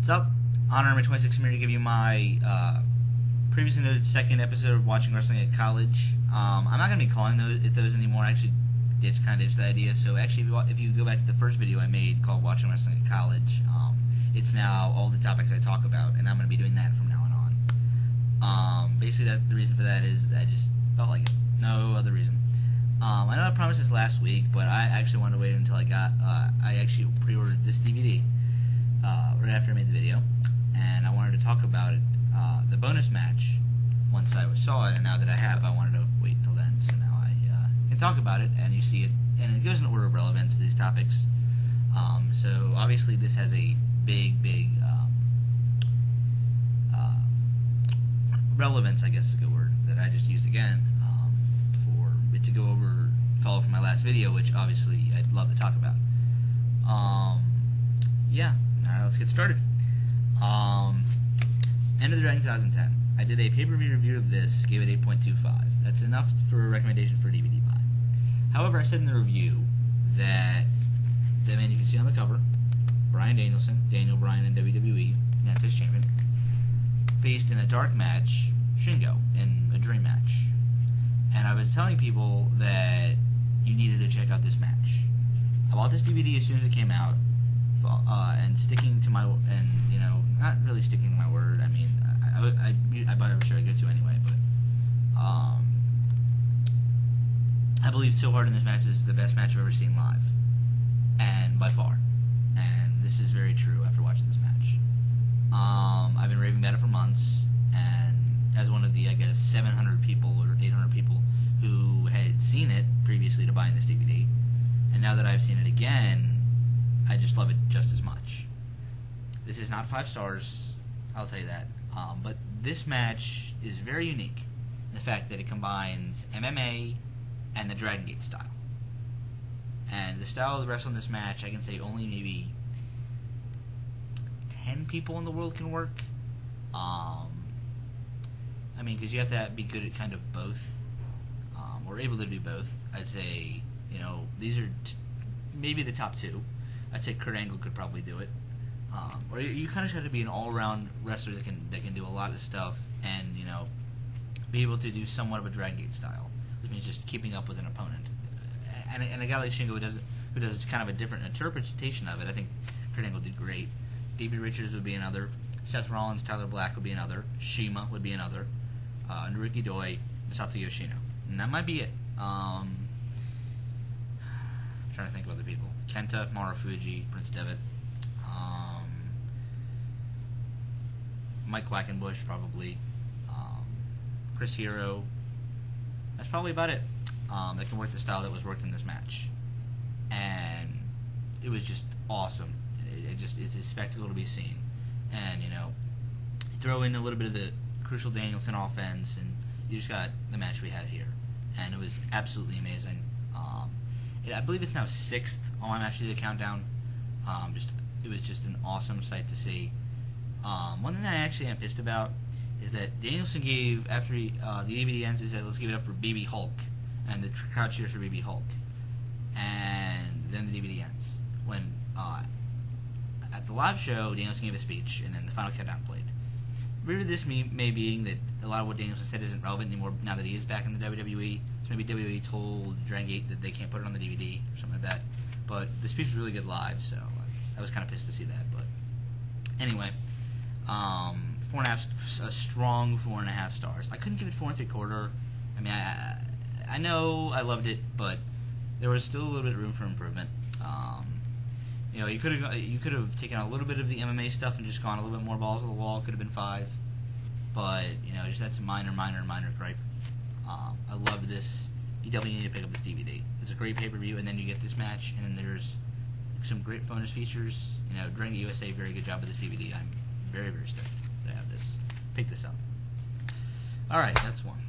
What's up? Honor number 26. I'm here to give you my previously noted second episode of watching wrestling at college. I'm not going to be calling those anymore. I actually kind of ditched that idea. So actually, if you go back to the first video I made called Watching Wrestling at College, it's now all the topics I talk about, and I'm going to be doing that from now on. Basically, the reason for that is I just felt like it. No other reason. I know I promised this last week, but I actually wanted to wait until I actually pre-ordered this DVD right after I made the video, and I wanted to talk about it, the bonus match, once I saw it, and now that I have, I wanted to wait until then, so now I can talk about it, and you see it, and it goes in order of relevance, these topics. So obviously this has a big relevance, I guess is a good word, that I just used again, for it to go over, follow from my last video, which obviously I'd love to talk about. Yeah, alright, let's get started. End of the Dragon 2010. I did a pay-per-view review of this, gave it 8.25. That's enough for a recommendation for a DVD buy. However, I said in the review that the man you can see on the cover, Bryan Danielson, Daniel Bryan in WWE, United States Champion, faced in a dark match, Shingo, in a dream match. And I've been telling people that you needed to check out this match. I bought this DVD as soon as it came out, and sticking to my, and you know, not really sticking to my word. I mean, I buy every show I go to anyway, but I believe so hard in this match. This is the best match I've ever seen live, and by far. And this is very true after watching this match. I've been raving about it for months, and as one of the, I guess, 700 people or 800 people who had seen it previously to buying this DVD, and now that I've seen it again, I just love it just as much. This is not 5 stars, I'll tell you that, but this match is very unique in the fact that it combines MMA and the Dragon Gate style. And the style of the wrestling in this match, I can say only maybe 10 people in the world can work. I mean, because you have to be good at kind of both, or able to do both. I'd say, you know, these are maybe the top 2. I'd say Kurt Angle could probably do it. Or you kind of have to be an all-around wrestler that can do a lot of stuff, and you know, be able to do somewhat of a Dragon Gate style, which means just keeping up with an opponent. And a guy like Shingo who does kind of a different interpretation of it, I think Kurt Angle did great. David Richards would be another. Seth Rollins, Tyler Black would be another. Shima would be another. Naruki Doi, Masato Yoshino. And that might be it. I'm trying to think of other people. Kenta, Marufuji, Prince Devitt. Mike Quackenbush, probably. Chris Hero. That's probably about it. That can work the style that was worked in this match. And it was just awesome. It's a spectacle to be seen. And, you know, throw in a little bit of the crucial Danielson offense, and you just got the match we had here. And it was absolutely amazing. I believe it's now 6th on my Match of the Countdown. It was just an awesome sight to see. One thing that I actually am pissed about is that Danielson gave, after the DVD ends, he said, let's give it up for BB Hulk. And the crowd cheers for BB Hulk. And then the DVD ends. When, at the live show, Danielson gave a speech, and then the final countdown played. Maybe this may being that a lot of what Danielson said isn't relevant anymore now that he is back in the WWE. So maybe WWE told Dragon Gate that they can't put it on the DVD or something like that. But the speech was really good live, so I was kind of pissed to see that. But anyway, 4.5, a strong 4.5 stars. I couldn't give it 4 3/4. I mean, I know I loved it, but there was still a little bit of room for improvement. You know, you could have taken a little bit of the MMA stuff and just gone a little bit more balls to the wall. Could have been 5, but you know, just that's a minor gripe. I loved this. You definitely need to pick up this DVD. It's a great pay-per-view, and then you get this match, and then there's some great bonus features. You know, Dragon Gate USA, very good job with this DVD. I'm very stoked to have this. Pick this up. All right, that's one.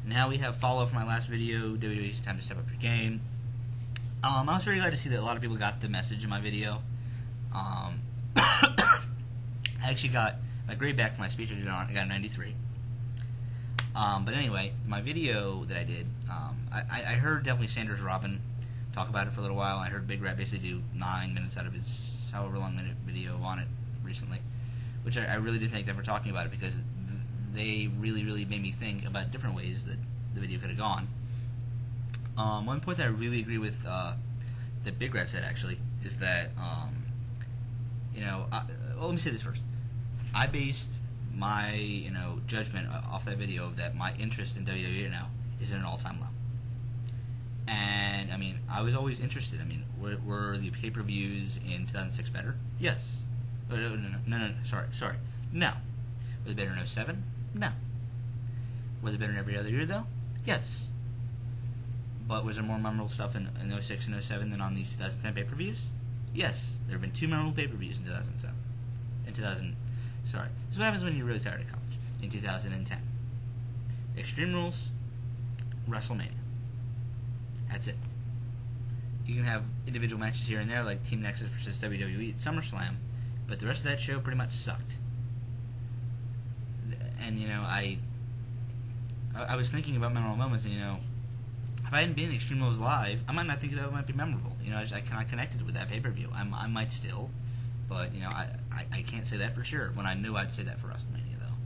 Now we have follow-up from my last video. WWE's time to step up your game. I was very glad to see that a lot of people got the message in my video. I actually got a grade back for my speech I did on it. I got a 93. But anyway, my video that I did, I heard definitely Sanders Robin talk about it for a little while. I heard Big Rat basically do 9 minutes out of his however long minute video on it, recently, which I really do thank them for talking about it, because they really, really made me think about different ways that the video could have gone. One point that I really agree with that Big Red said, actually, is that, well, let me say this first. I based my, judgment off that video that my interest in WWE now is at an all-time low. And, I mean, I was always interested. I mean, were the pay-per-views in 2006 better? Yes. No, sorry. No. Were they better in 07? No. Were they better in every other year, though? Yes. But was there more memorable stuff in 06 and 07 than on these 2010 pay-per-views? Yes. There have been 2 memorable pay-per-views in 2007. This is what happens when you're really tired of college. In 2010. Extreme Rules, WrestleMania. That's it. You can have individual matches here and there, like Team Nexus versus WWE at SummerSlam, but the rest of that show pretty much sucked. And, I was thinking about memorable moments, and, if I hadn't been in Extreme Rules Live, I might not think that might be memorable. I kind of connected with that pay-per-view. I might still, but, I can't say that for sure. When I knew, I'd say that for WrestleMania, though.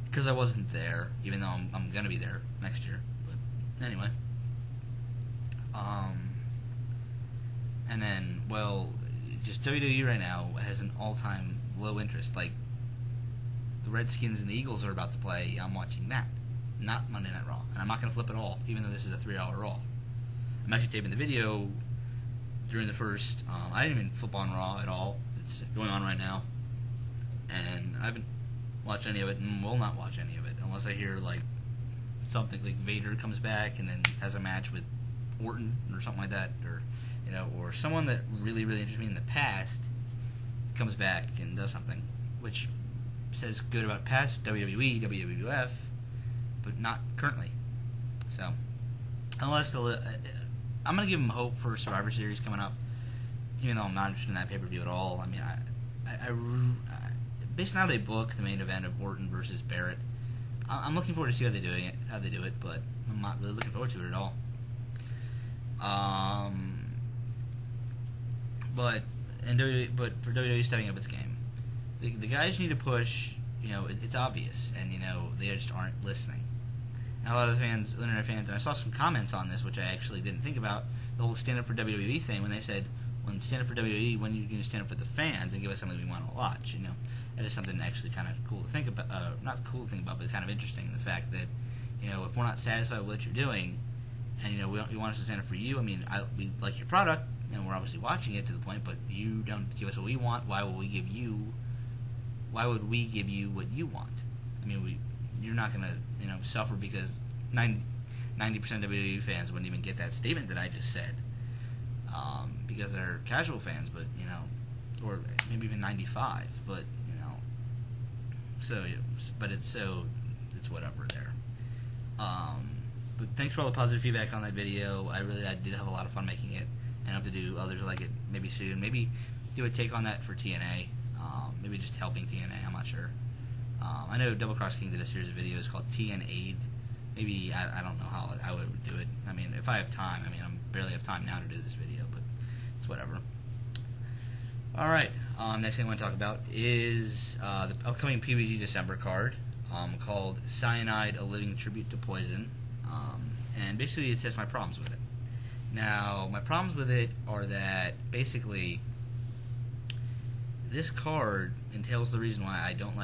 Because I wasn't there, even though I'm going to be there next year. But, anyway. And then, well, just WWE right now has an all-time low interest. Like, the Redskins and the Eagles are about to play. I'm watching that, not Monday Night Raw. And I'm not going to flip at all, even though this is a 3-hour Raw. I'm actually taping the video during the first. I didn't even flip on Raw at all. It's going on right now, and I haven't watched any of it, and will not watch any of it unless I hear like something like Vader comes back and then has a match with Orton or something like that, or someone that really, really interested me in the past comes back and does something, which says good about past WWE, WWF, but not currently. So, unless I'm going to give them hope for Survivor Series coming up, even though I'm not interested in that pay-per-view at all. I mean, based on how they book the main event of Orton versus Barrett, I'm looking forward to see how they do it, but I'm not really looking forward to it at all. But for WWE stepping up its game, the guys need to push. It's obvious, and they just aren't listening. And a lot of the internet fans, and I saw some comments on this, which I actually didn't think about, the whole stand up for WWE thing, when they said, when stand up for WWE, when you're going to stand up for the fans and give us something we want to watch. That is something actually kind of cool to think about. Not cool to think about, but kind of interesting. The fact that if we're not satisfied with what you're doing, and we want us to stand up for you. I mean, we like your product, and we're obviously watching it to the point, but you don't give us what we want. Why would we give you what you want? I mean, you're not going to suffer, because 90% of WWE fans wouldn't even get that statement that I just said, because they're casual fans, but or maybe even 95, but it's whatever there. But thanks for all the positive feedback on that video. I did have a lot of fun making it, and I hope to do others like it maybe soon. Maybe do a take on that for TNA. Maybe just helping TNA. I'm not sure. I know Double Cross King did a series of videos called TNA. Maybe I don't know how I would do it. I mean, if I have time. I mean, I barely have time now to do this video, but it's whatever. All right. Next thing I want to talk about is the upcoming PWG December card called Cyanide: A Living Tribute to Poison. And basically it says my problems with it. Now, my problems with it are that basically this card entails the reason why I don't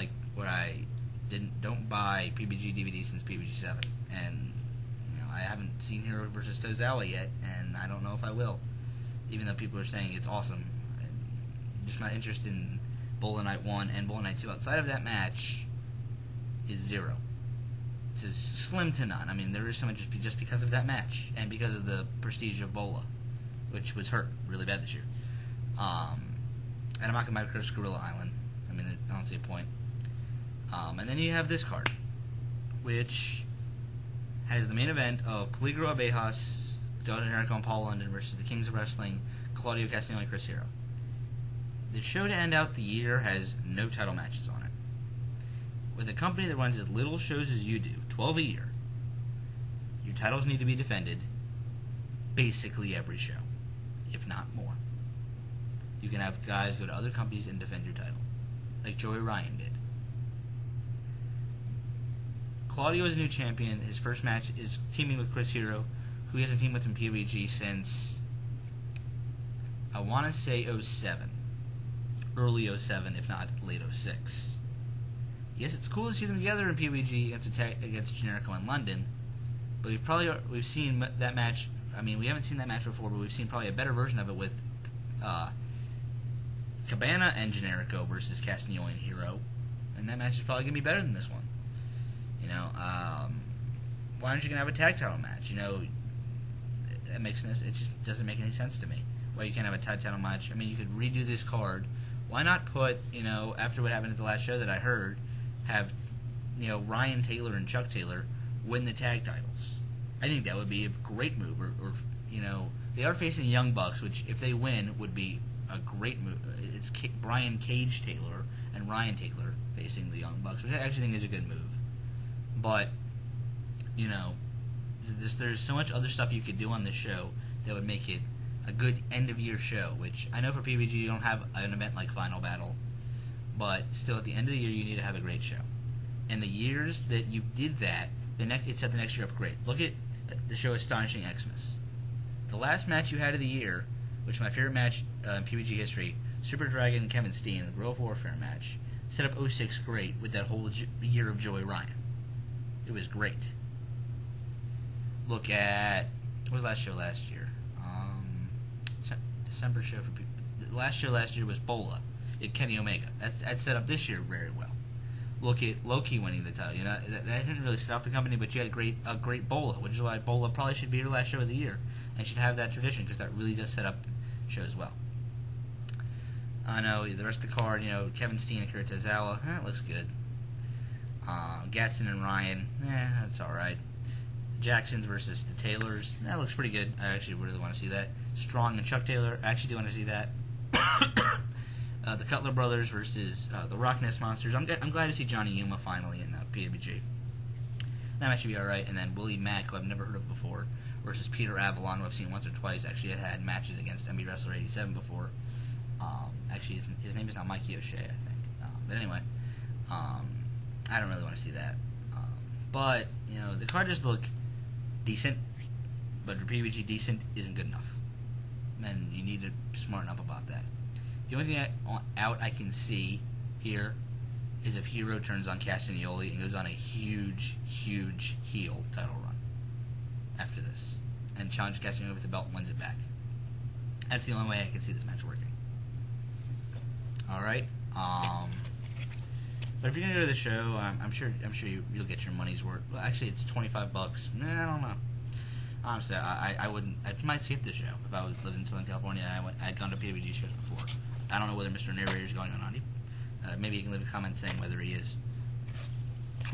don't buy PWG DVD since PWG 7. And I haven't seen Hero vs. Tozawa yet, and I don't know if I will, even though people are saying it's awesome. I'm just not interested in Bola Night 1 and Bola Night 2. Outside of that match is zero. It's slim to none. I mean, there is some interest just because of that match and because of the prestige of Bola, which was hurt really bad this year. And I'm not going to buy Curse Gorilla Island. I mean, I don't see a point. And then you have this card, which has the main event of Peligro Abejas, Del Generico, and Paul London versus the Kings of Wrestling, Claudio Castagnoli and Chris Hero. The show to end out the year has no title matches on it. With a company that runs as little shows as you do, 12 a year, your titles need to be defended basically every show, if not more. You can have guys go to other companies and defend your title, like Joey Ryan did. Claudio is a new champion. His first match is teaming with Chris Hero, who he hasn't teamed with in PWG since, I want to say 07. Early 07, if not late 06. Yes, it's cool to see them together in PWG against Generico in London, but we've seen that match. I mean, we haven't seen that match before, but we've seen probably a better version of it with Cabana and Generico versus Castagnoli and Hero, and that match is probably going to be better than this one. You know, why aren't you going to have a tag title match? You know, it just doesn't make any sense to me. Why you can't have a tag title match? I mean, you could redo this card. Why not put, you know, after what happened at the last show that I heard, have, you know, Ryan Taylor and Chuck Taylor win the tag titles? I think that would be a great move. Or you know, they are facing Young Bucks, which if they win would be a great move. It's Brian Cage Taylor and Ryan Taylor facing the Young Bucks, which I actually think is a good move. But, you know, there's so much other stuff you could do on this show that would make it a good end-of-year show, which I know for PWG you don't have an event like Final Battle, but still at the end of the year you need to have a great show. And the years that you did that, it set the next year up great. Look at the show Astonishing Xmas. The last match you had of the year, which is my favorite match in PWG history, Super Dragon and Kevin Steen, the Grove Warfare match, set up 06 great with that whole year of Joey Ryan. It was great. Look at, what was the last show last year? December show for people. The last show last year was Bola. It Kenny Omega. That's set up this year very well. Look at Loki winning the title. You know, that didn't really set off the company, but you had a great Bola, which is why Bola probably should be your last show of the year and should have that tradition, because that really does set up shows well. I know the rest of the card, you know, Kevin Steen and Akira Tozawa, that looks good. Gatson and Ryan, that's alright. Jacksons versus the Taylors, that looks pretty good. I actually really want to see that. Strong and Chuck Taylor, I actually do want to see that. The Cutler Brothers versus the Rock Ness Monsters. I'm glad to see Johnny Yuma finally in PWG. That match should be alright. And then Willie Mack, who I've never heard of before, versus Peter Avalon, who I've seen once or twice. Actually, I had matches against MB Wrestler 87 before. Actually, his name is not Mikey O'Shea, I think. But anyway, I don't really want to see that. But, you know, the card does look decent, but for PWG, decent isn't good enough. And you need to smarten up about that. The only thing I can see here is if Hero turns on Castagnoli and goes on a huge, huge heel title run after this, and challenges Castagnoli with the belt and wins it back. That's the only way I can see this match working. Alright. But if you're gonna go to the show, I'm sure you'll get your money's worth. Well, actually, it's $25. I don't know. Honestly, I wouldn't. I might skip the show if I lived in Southern California. I'd gone to PWG shows before. I don't know whether Mr. Narrator is going or not. Maybe you can leave a comment saying whether he is,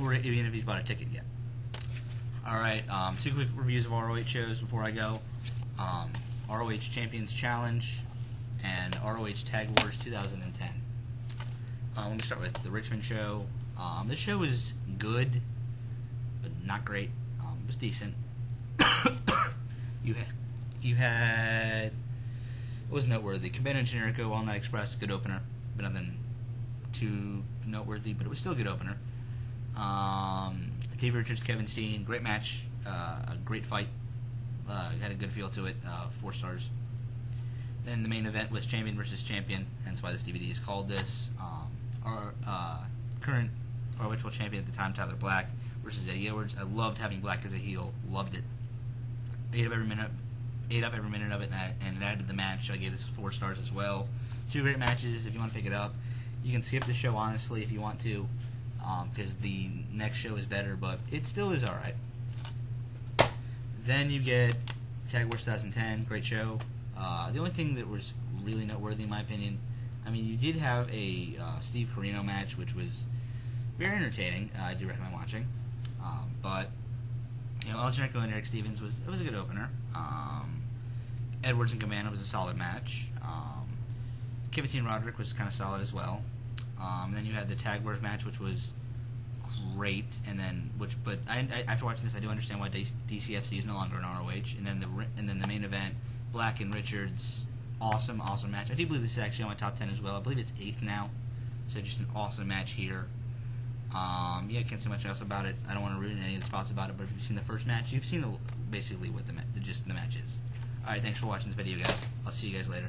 or even if he's bought a ticket yet. All right, 2 quick reviews of ROH shows before I go. ROH Champions Challenge and ROH Tag Wars 2010. Let me start with the Richmond show. This show was good, but not great. It was decent. You had what was noteworthy? Cabana and Generico, All Night Express, good opener, but nothing too noteworthy, but it was still a good opener. Dave Richards, Kevin Steen, great match, a great fight, had a good feel to it, 4 stars. Then the main event was Champion versus Champion, hence why this DVD is called this. Our current ROH World Champion at the time, Tyler Black, versus Eddie Edwards. I loved having Black as a heel, loved it. Ate up every minute of it, and it added the match. So I gave this 4 stars as well. 2 great matches. If you want to pick it up, you can skip the show honestly if you want to, because the next show is better, but it still is all right. Then you get Tag Wars 2010, great show. The only thing that was really noteworthy, in my opinion, I mean, you did have a Steve Corino match, which was very entertaining. I do recommend watching, but. You know, El Generico and Eric Stevens was a good opener. Edwards and Cabana was a solid match. Kevin Steen Roderick was kind of solid as well. And then you had the Tag Wars match, which was great. And then after watching this, I do understand why DCFC is no longer an ROH. And then the main event, Black and Richards, awesome match. I do believe this is actually on my top 10 as well. I believe it's 8th now. So just an awesome match here. Yeah, I can't say much else about it. I don't want to ruin any of the spots about it, but if you've seen the first match, you've seen basically what the gist of the match is. Alright, thanks for watching this video, guys. I'll see you guys later.